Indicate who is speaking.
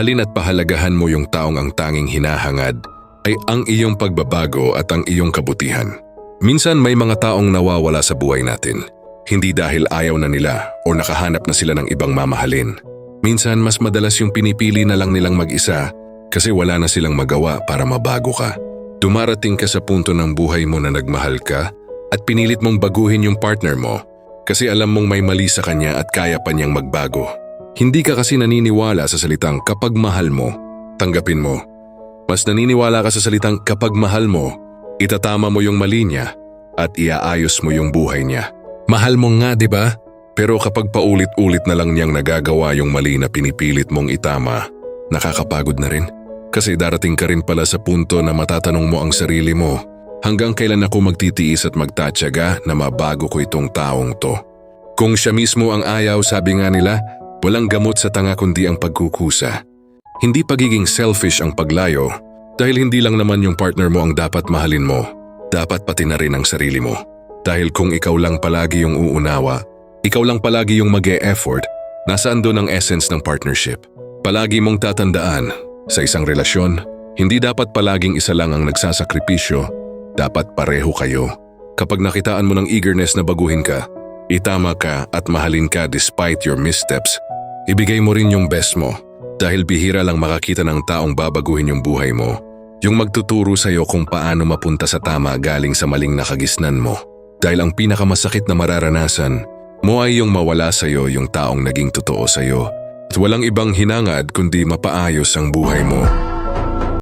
Speaker 1: Mahalin at pahalagahan mo yung taong ang tanging hinahangad ay ang iyong pagbabago at ang iyong kabutihan. Minsan may mga taong nawawala sa buhay natin. Hindi dahil ayaw na nila o nakahanap na sila ng ibang mamahalin. Minsan mas madalas yung pinipili na lang nilang mag-isa kasi wala na silang magawa para mabago ka. Dumarating ka sa punto ng buhay mo na nagmahal ka at pinilit mong baguhin yung partner mo kasi alam mong may mali sa kanya at kaya pa niyang magbago. Hindi ka kasi naniniwala sa salitang kapag mahal mo, tanggapin mo. Mas naniniwala ka sa salitang kapag mahal mo, itatama mo yung mali niya at iaayos mo yung buhay niya. Mahal mo nga, di ba? Pero kapag paulit-ulit na lang niyang nagagawa yung mali na pinipilit mong itama, nakakapagod na rin. Kasi darating ka rin pala sa punto na matatanong mo ang sarili mo, hanggang kailan ako magtitiis at magtatyaga na mabago ko itong taong to? Kung siya mismo ang ayaw, sabi nga nila, walang gamot sa tanga kundi ang pagkukusa. Hindi pagiging selfish ang paglayo dahil hindi lang naman yung partner mo ang dapat mahalin mo. Dapat pati na rin ang sarili mo. Dahil kung ikaw lang palagi yung uunawa, ikaw lang palagi yung mag-e-effort, nasaan doon ang essence ng partnership? Palagi mong tatandaan, sa isang relasyon, hindi dapat palaging isa lang ang nagsasakripisyo, dapat pareho kayo. Kapag nakitaan mo ng eagerness na baguhin ka, itama ka at mahalin ka despite your missteps, ibigay mo rin yung best mo dahil bihira lang makakita ng taong babaguhin yung buhay mo. Yung magtuturo sa'yo kung paano mapunta sa tama galing sa maling nakagisnan mo. Dahil ang pinakamasakit na mararanasan mo ay yung mawala sa'yo yung taong naging totoo sa'yo. At walang ibang hinangad kundi mapaayos ang buhay mo.